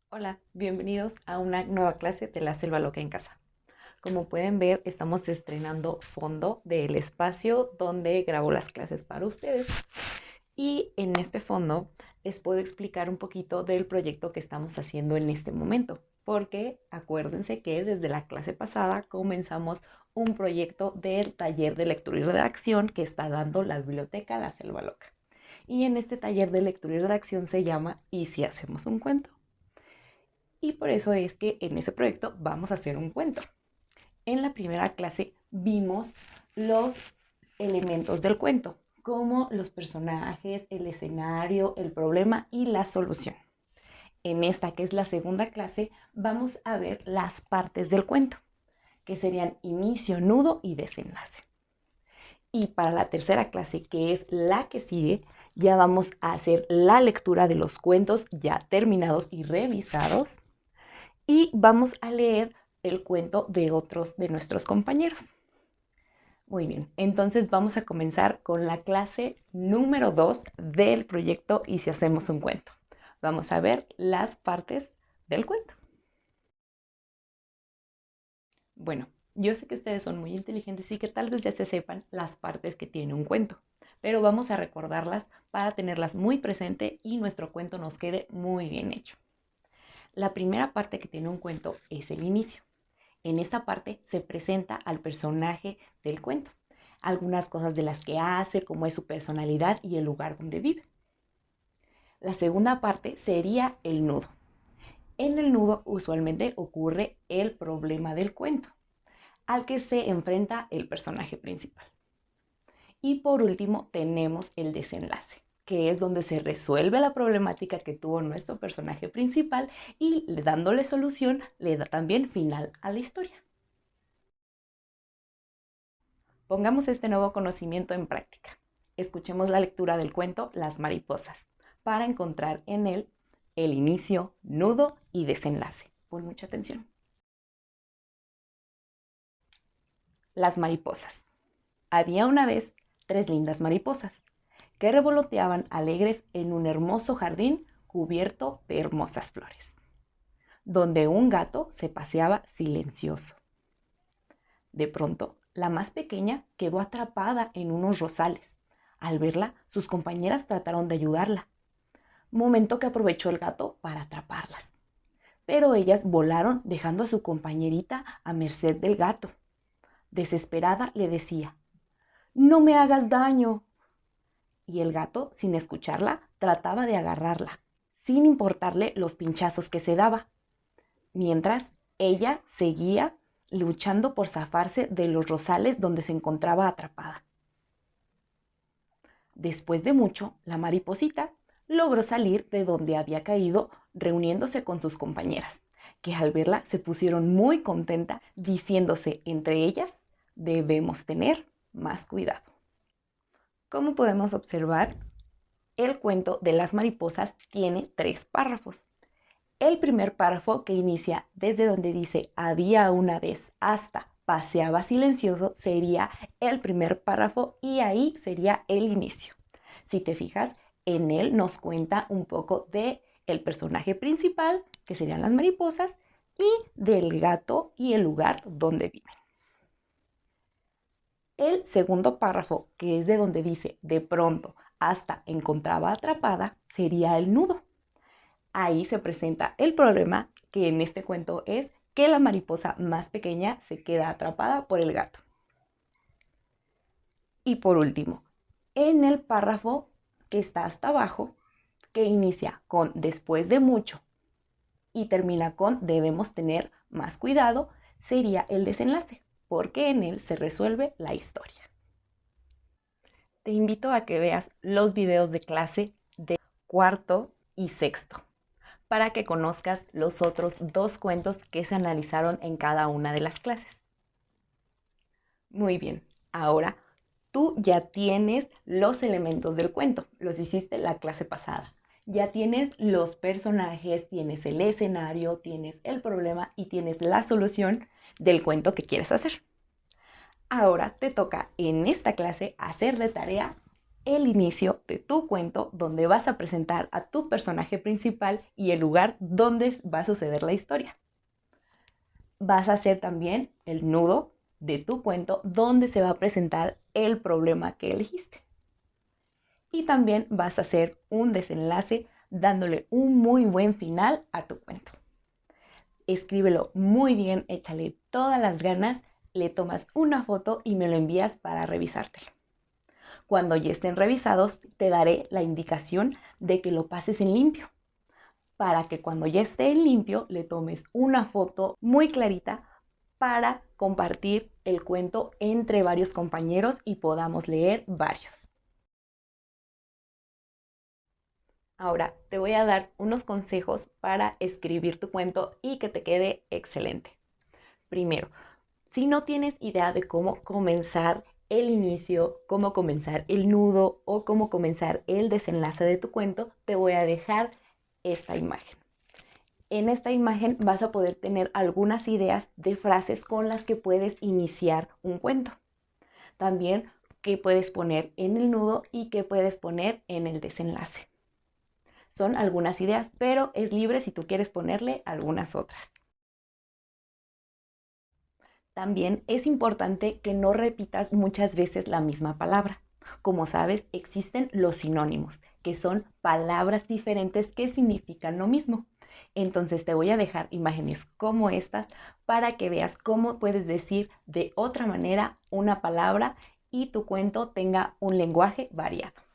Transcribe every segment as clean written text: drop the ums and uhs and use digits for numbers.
Hola, bienvenidos a una nueva clase de La Selva Loca en Casa. Como pueden ver, estamos estrenando fondo del espacio donde grabo las clases para ustedes. Y en este fondo les puedo explicar un poquito del proyecto que estamos haciendo en este momento. Porque acuérdense que desde la clase pasada comenzamos un proyecto del taller de lectura y redacción que está dando la biblioteca La Selva Loca. Y en este taller de lectura y redacción se llama ¿Y si hacemos un cuento? Y por eso es que en ese proyecto vamos a hacer un cuento. En la primera clase vimos los elementos del cuento, como los personajes, el escenario, el problema y la solución. En esta, que es la segunda clase, vamos a ver las partes del cuento, que serían inicio, nudo y desenlace. Y para la tercera clase, que es la que sigue, ya vamos a hacer la lectura de los cuentos ya terminados y revisados y vamos a leer el cuento de otros de nuestros compañeros. Muy bien, entonces vamos a comenzar con la clase número 2 del proyecto ¿Y si hacemos un cuento? Vamos a ver las partes del cuento. Bueno, yo sé que ustedes son muy inteligentes y que tal vez ya se sepan las partes que tiene un cuento, pero vamos a recordarlas para tenerlas muy presente y nuestro cuento nos quede muy bien hecho. La primera parte que tiene un cuento es el inicio. En esta parte se presenta al personaje del cuento, algunas cosas de las que hace, cómo es su personalidad y el lugar donde vive. La segunda parte sería el nudo. En el nudo usualmente ocurre el problema del cuento, al que se enfrenta el personaje principal. Y por último tenemos el desenlace, que es donde se resuelve la problemática que tuvo nuestro personaje principal y dándole solución le da también final a la historia. Pongamos este nuevo conocimiento en práctica. Escuchemos la lectura del cuento Las mariposas para encontrar en él el inicio, nudo y desenlace. Pon mucha atención. Las mariposas. Había una vez 3 lindas mariposas que revoloteaban alegres en un hermoso jardín cubierto de hermosas flores, donde un gato se paseaba silencioso. De pronto, la más pequeña quedó atrapada en unos rosales. Al verla, sus compañeras trataron de ayudarla, momento que aprovechó el gato para atraparlas. Pero ellas volaron dejando a su compañerita a merced del gato. Desesperada le decía, «No me hagas daño». Y el gato, sin escucharla, trataba de agarrarla, sin importarle los pinchazos que se daba, mientras ella seguía luchando por zafarse de los rosales donde se encontraba atrapada. Después de mucho, la mariposita logró salir de donde había caído reuniéndose con sus compañeras, que al verla se pusieron muy contentas, diciéndose entre ellas, debemos tener más cuidado. Como podemos observar, el cuento de las mariposas tiene 3 párrafos. El primer párrafo, que inicia desde donde dice había una vez hasta paseaba silencioso, sería el primer párrafo y ahí sería el inicio. Si te fijas, en él nos cuenta un poco de el personaje principal, que serían las mariposas, y del gato y el lugar donde viven. El segundo párrafo, que es de donde dice de pronto hasta encontraba atrapada, sería el nudo. Ahí se presenta el problema, que en este cuento es que la mariposa más pequeña se queda atrapada por el gato. Y por último, en el párrafo que está hasta abajo, que inicia con después de mucho y termina con debemos tener más cuidado, sería el desenlace, porque en él se resuelve la historia. Te invito a que veas los videos de clase de cuarto y sexto, para que conozcas los otros 2 cuentos que se analizaron en cada una de las clases. Muy bien, ahora tú ya tienes los elementos del cuento, los hiciste la clase pasada. Ya tienes los personajes, tienes el escenario, tienes el problema y tienes la solución del cuento que quieres hacer. Ahora te toca en esta clase hacer de tarea el inicio de tu cuento donde vas a presentar a tu personaje principal y el lugar donde va a suceder la historia. Vas a hacer también el nudo de tu cuento donde se va a presentar el problema que elegiste. Y también vas a hacer un desenlace dándole un muy buen final a tu cuento. Escríbelo muy bien, échale todas las ganas, le tomas una foto y me lo envías para revisártelo. Cuando ya estén revisados, te daré la indicación de que lo pases en limpio, para que cuando ya esté en limpio le tomes una foto muy clarita para compartir el cuento entre varios compañeros y podamos leer varios. Ahora te voy a dar unos consejos para escribir tu cuento y que te quede excelente. Primero, si no tienes idea de cómo comenzar el inicio, cómo comenzar el nudo o cómo comenzar el desenlace de tu cuento, te voy a dejar esta imagen. En esta imagen vas a poder tener algunas ideas de frases con las que puedes iniciar un cuento. También qué puedes poner en el nudo y qué puedes poner en el desenlace. Son algunas ideas, pero es libre si tú quieres ponerle algunas otras. También es importante que no repitas muchas veces la misma palabra. Como sabes, existen los sinónimos, que son palabras diferentes que significan lo mismo. Entonces te voy a dejar imágenes como estas para que veas cómo puedes decir de otra manera una palabra y tu cuento tenga un lenguaje variado.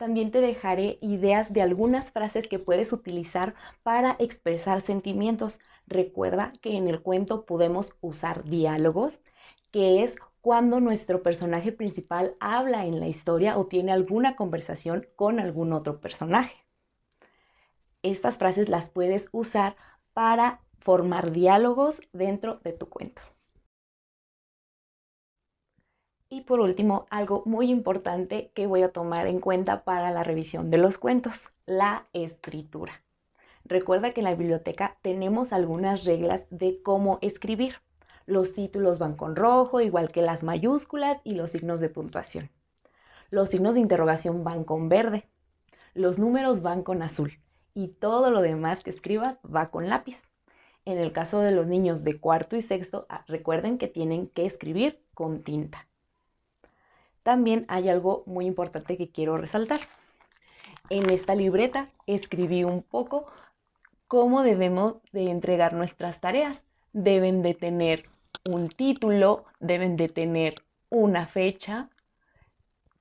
También te dejaré ideas de algunas frases que puedes utilizar para expresar sentimientos. Recuerda que en el cuento podemos usar diálogos, que es cuando nuestro personaje principal habla en la historia o tiene alguna conversación con algún otro personaje. Estas frases las puedes usar para formar diálogos dentro de tu cuento. Y por último, algo muy importante que voy a tomar en cuenta para la revisión de los cuentos, la escritura. Recuerda que en la biblioteca tenemos algunas reglas de cómo escribir. Los títulos van con rojo, igual que las mayúsculas y los signos de puntuación. Los signos de interrogación van con verde. Los números van con azul. Y todo lo demás que escribas va con lápiz. En el caso de los niños de cuarto y sexto, recuerden que tienen que escribir con tinta. También hay algo muy importante que quiero resaltar. En esta libreta escribí un poco cómo debemos de entregar nuestras tareas. Deben de tener un título, deben de tener una fecha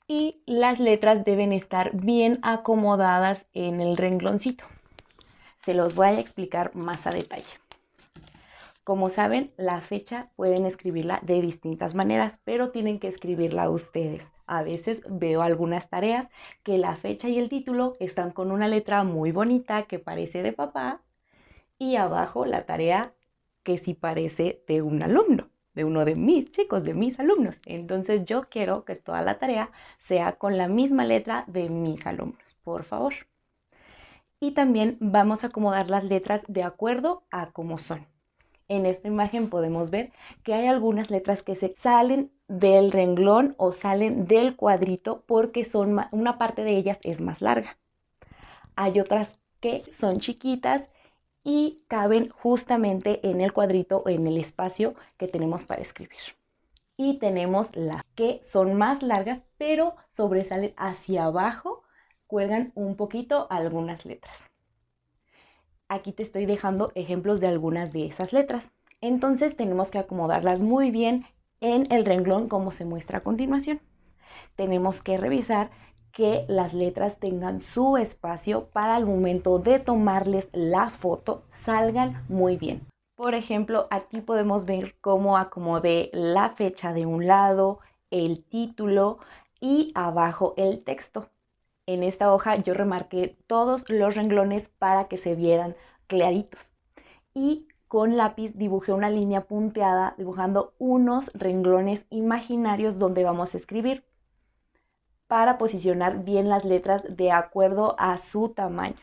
y las letras deben estar bien acomodadas en el rengloncito. Se los voy a explicar más a detalle. Como saben, la fecha pueden escribirla de distintas maneras, pero tienen que escribirla ustedes. A veces veo algunas tareas que la fecha y el título están con una letra muy bonita que parece de papá y abajo la tarea que sí parece de un alumno, de uno de mis chicos, de mis alumnos. Entonces yo quiero que toda la tarea sea con la misma letra de mis alumnos, por favor. Y también vamos a acomodar las letras de acuerdo a cómo son. En esta imagen podemos ver que hay algunas letras que se salen del renglón o salen del cuadrito porque una parte de ellas es más larga. Hay otras que son chiquitas y caben justamente en el cuadrito o en el espacio que tenemos para escribir. Y tenemos las que son más largas pero sobresalen hacia abajo, cuelgan un poquito algunas letras. Aquí te estoy dejando ejemplos de algunas de esas letras. Entonces tenemos que acomodarlas muy bien en el renglón como se muestra a continuación. Tenemos que revisar que las letras tengan su espacio para el momento de tomarles la foto salgan muy bien. Por ejemplo, aquí podemos ver cómo acomodé la fecha de un lado, el título y abajo el texto. En esta hoja yo remarqué todos los renglones para que se vieran claritos y con lápiz dibujé una línea punteada dibujando unos renglones imaginarios donde vamos a escribir para posicionar bien las letras de acuerdo a su tamaño.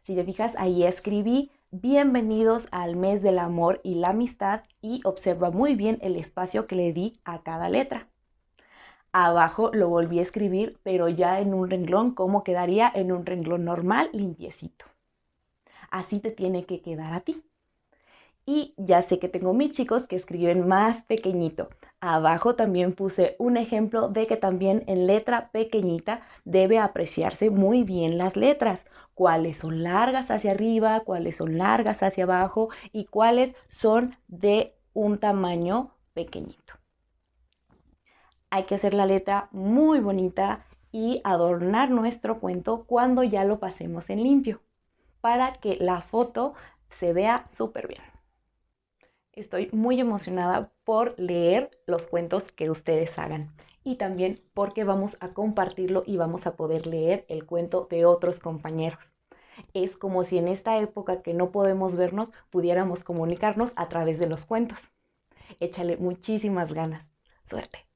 Si te fijas, ahí escribí bienvenidos al mes del amor y la amistad y observa muy bien el espacio que le di a cada letra. Abajo lo volví a escribir, pero ya en un renglón, ¿cómo quedaría? En un renglón normal, limpiecito. Así te tiene que quedar a ti. Y ya sé que tengo mis chicos que escriben más pequeñito. Abajo también puse un ejemplo de que también en letra pequeñita debe apreciarse muy bien las letras. Cuáles son largas hacia arriba, cuáles son largas hacia abajo y cuáles son de un tamaño pequeñito. Hay que hacer la letra muy bonita y adornar nuestro cuento cuando ya lo pasemos en limpio para que la foto se vea súper bien. Estoy muy emocionada por leer los cuentos que ustedes hagan y también porque vamos a compartirlo y vamos a poder leer el cuento de otros compañeros. Es como si en esta época que no podemos vernos pudiéramos comunicarnos a través de los cuentos. Échale muchísimas ganas. Suerte.